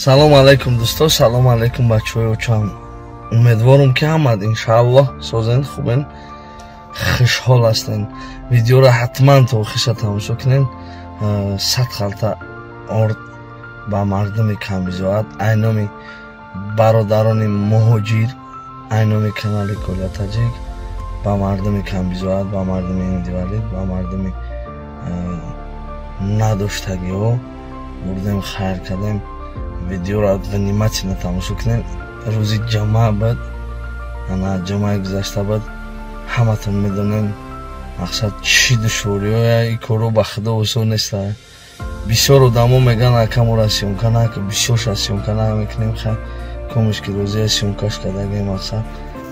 Салом алейкум дӯстон, салом алейкум бачаҳои очам. Умедворам ки ҳамад иншааллоҳ созен, хубен, хушҳол ҳастен. Видеоро ҳатман то охиша тамошо кунен. 100 халта орд ба мардуми камбизоат, айноми бародарони муҳоҷир, айноми канали Коля Таҷик, ба мардуми камбизоат, ба мардуми индивалид, ба мардуми надоштагиҳо бурдем хайр кардем. Видеоро внимательно тамошо кунен. Рӯзи ҷамъа буд, ана ҷамъаи гузашта буд. Ҳаматон медонем мақсад чӣ душвориҳоя, ин корро ба худо осон неста. Бисёр одамо мегӯянд акамора сёмка накун, бисёрша сёмка намекунем, хай комишки рӯзия сёмкаш кардаги мақсад.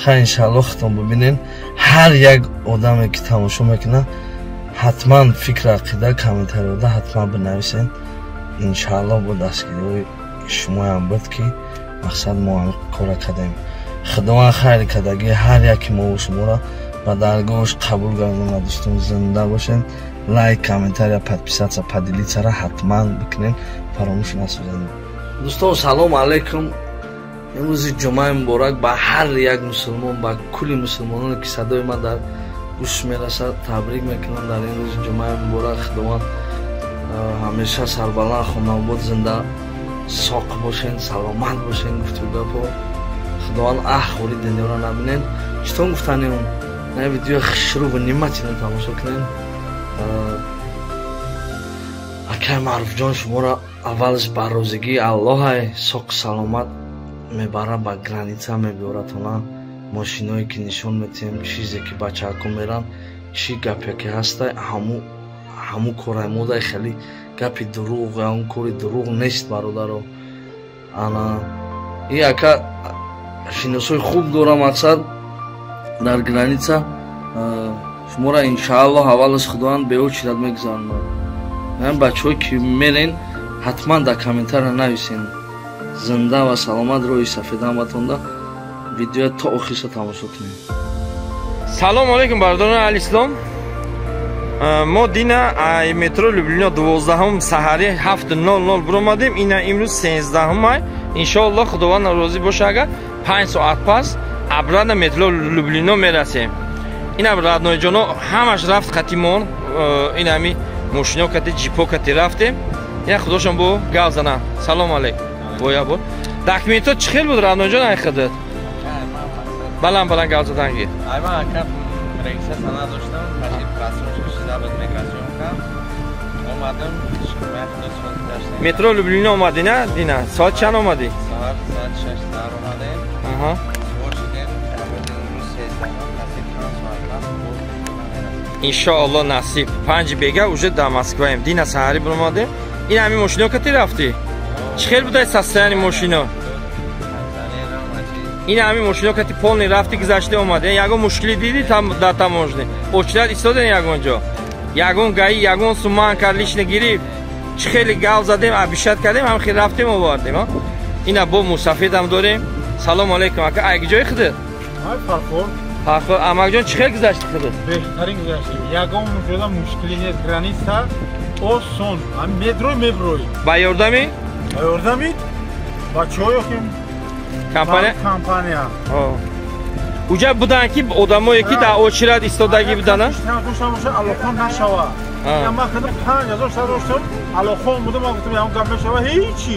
Хай иншааллоҳ худтон бибинен. Ҳар як одаме ки тамошо мекунад ҳатман фикр ақида комментарияда ҳатман бинависен. Иншааллоҳ бо дастгирии шумоям буд ки мақсад мо кора кардем. Худованд хайр кардаги ҳар яки мо шуморо ба даргоҳаш қабул гардона. дӯстон зинда бошен. Лайк, комментария, подписаться, поделиться ҳатман бикунен, фаромӯш насозен. дӯстон салом алейкум. имрӯзи ҷумъаи муборак ба ҳар як мусулмон, ба кулли мусулмононе ки садои ман дар гӯш мерасад табрик мекунам дар ин рӯзи ҷумъаи муборак. Худованд ҳамеша сарбаланд, хонобод, зинда, соқ бошен, саломат бошен. гуфту гапо худованд ахори дунёро набинен. читон гуфтанем на видео хушрӯ внимательно тамошо кунем. акай маъруфҷон шуморо аввалаш ба розигии аллоҳай соқ саломат мебара, ба граница мебиёратона. мошиное ки нишон метиҳем, чизе ки бачаҳако меран, чӣ гапе ки ҳаста, ҳамун кораи модай хеле гапи дурӯғ ё он кори дурӯғ нест бародаро. ана и ака шиносои хуб дора, мақсад дар граница шуморо иншааллоҳ аввалаш худованд беочират мегузаронад. яъне бачаҳое ки мерен ҳатман дар комментария нависен. зинда ва саломат роҳи сафеда ҳаматонда. видео то охиша тамошо кунем. Салом алейкум бародарони алислом. мо дина ай метро Люблино 12 саҳари 7:00 биромадем. ина имрӯз 13 май. иншоаллоҳ худованд розӣ боша, агар 5 соат пас обратно метро Люблино мерасем. ина радноиҷоно ҳамаш рафт қатимон. ина ами мошино кати ҷипо кати рафтем. ина худошон бо гав занам. Салом алейкум. боя бор документот чӣ хел буд радноиҷон ай худат? баланд гав заданги. Ayman aka registratsiya doshtam, mashina pasportga shizabet migrasyonka. Omadim, shunday xudosini dashtam. Metro Люблино omadina, dina. Soat chand omadi? Soat 6:00 omadim. Aha. Inshaalloh nasib. 5 bega уже до Москвы. Dina sahari biromadim. In hami moshino kati rafti? Чӣ хел будай состояние мошино? ин ҳами мошино кати полни рафти гузашта омаде. ягон мушкиле диди там дар таможня? очилат истодем ягон ҷо. ягон гаи, ягон суманка лишна гирифт. чӣ хеле гав задем, абишат кардем, ҳам хел рафтем овардем. ина бо мусафедам дорем. Салом алейкум ака. айги ҷои худат? Фархор. амакҷон чӣ хел гузашти худат? беҳтарин гузашти. ягон ҷода мушкиле нест. граница осон. ҳам метро меброи. ба ёрдами? ба ёрдами бачаҳоёхим компания. уҷа будан ки одамое ки дар очират истодаги будана? алохон нашава. ман худам 5000 сар доштам. алохон будам, ман гуфтам ягон гап мешава. ҳеҷи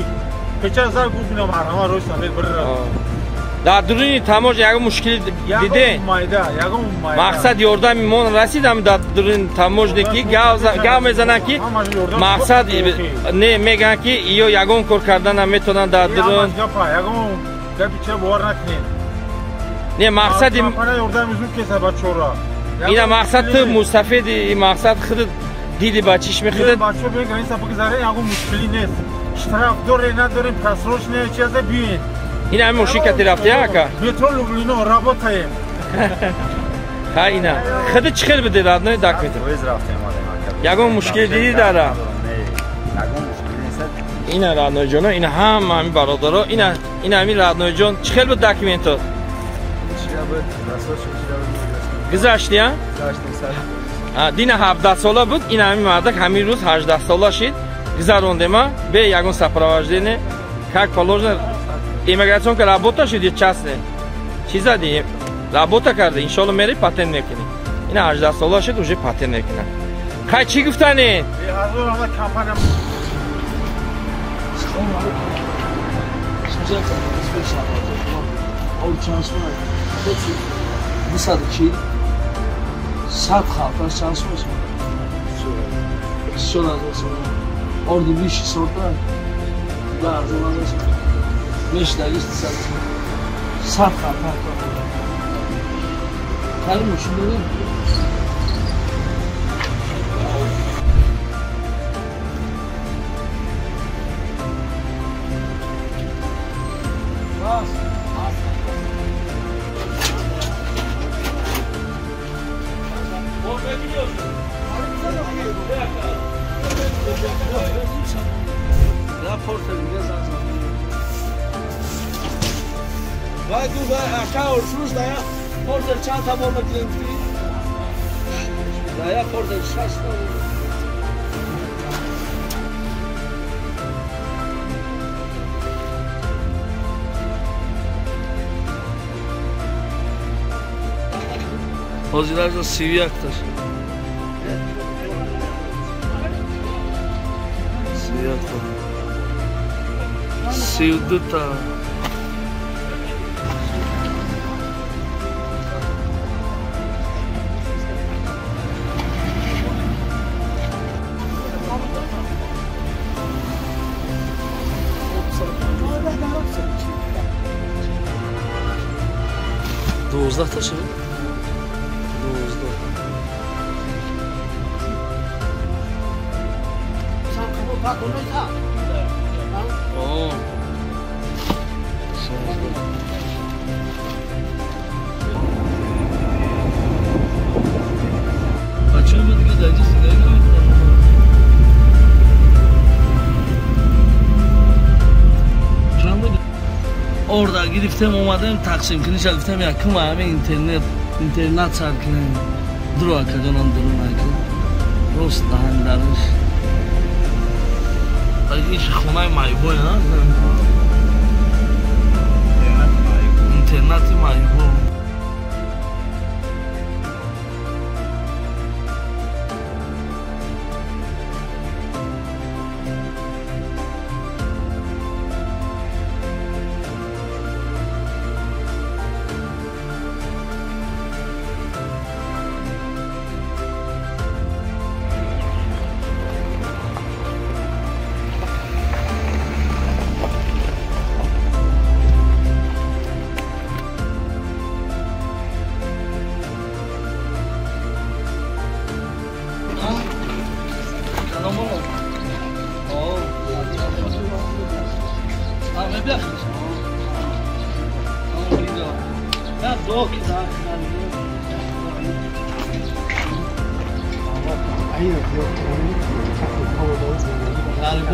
печа зар гуфтам марҳама рӯи сафед бирра. дар дуруни таможня ягон мушкиле диде? ягон мақсад ёрдами мон расидам дар дуруни таможня ки гав мезананд ки мақсад не мегӯянд ки ё ягон кор кардан наметавонанд дар дурун. не мақсади ина мақсад ту мустафиди мақсад худат диди ба чиш мехудат. ина ҳами мошин кати рафти ака? метро Люблино работаем. ха ина худат чӣ хел буди раднои документ? ягон мушкиле диди дара? ина радноиҷоно, ина ҳама ҳами бародаро, ина ҳами радноиҷон. чӣ хел буд документот? гузашти а? дина 17 сола буд. ина ҳами мардак ҳамин рӯз 18 сола шид. гузарондема бе ягон сапровождение. как положено. Иммиграционка работа шуд, частная? Чӣ зади? Работа карда, иншалло мери патент мекунӣ. Ина 18 сола шуд, уже патент мекунад. Хай чӣ гуфтанӣ? ҳазор ҳама компания Vai tu vai acá orçuz daya porter çanta bolma klienti. Daya porter şasta. Hozilar da siviyaktır. Siviyaktır. Sivduta. Doğuzda taşı. Doğuzda. Oo. Açılmadı ki dayıcı sigara mı? Orada gidiptem omadım Taksimkini çalıptem yakın var internet sarkını duru akadan durun akı rost dahandarış ay iş xonay maybo ya internet maybo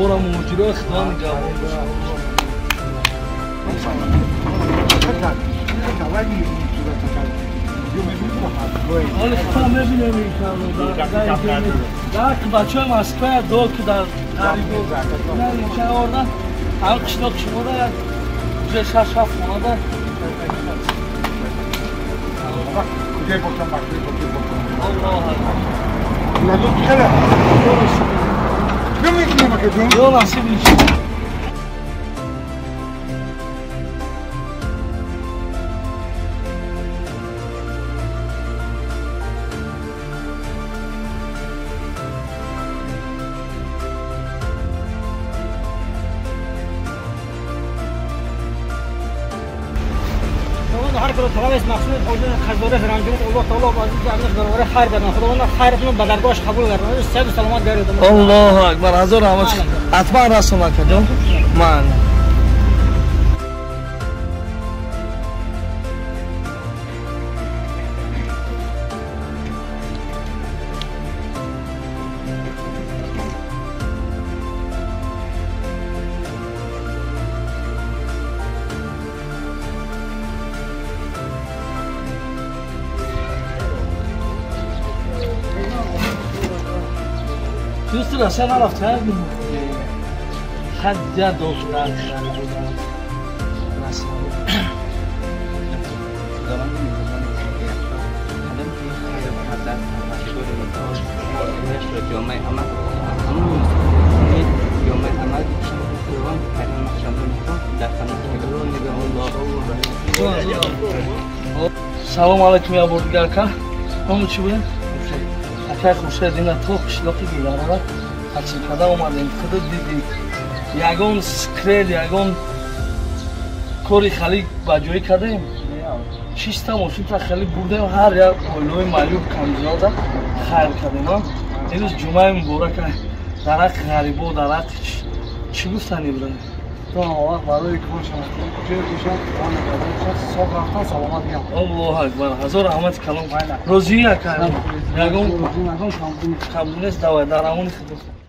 Bora موجوده اخوان جواب حالا خودم میبینم این کارو در بچه های مسکوه دو که در قریب نه اینجا آوردن هر قشلاق شما ده جه شش هفت خونه ده کجای باشم بکری الله Yol nasıl bir şey? هر کار طلبش مقصود خودن خدمت فرانجوی الله تعالی بازی جمعش برای خیر بدن خداوند خیرتون به درگاهش قبول کنه صحت و سلامت دارید الله اکبر حضور آماش حتما رسول کردم من Justura, sen araf kerdin. فقط دیگر دوست دارم سلام علیکم یا بردگار که همون چی بودیم؟ اکای خوشه دینا تو قشلاقی بیداره و هرچی کده اومدیم کده دیدی یگون سکریل یگون کوری خیلی بجایی کدیم چیستا ماشین تا خیلی بردیم هر یک پایلوی معلوم کمزیاده خیر کدیم امروز جمعه مبارک درک غریبه و درک چی گفتنی بودن؟ تو آقا برای کار شما جای دوشم آن نگذاشت صبح رفتن سلامت میام الله اکبر هزار رحمت کلام روزی یک یگون کمزونست دوای درمونی خود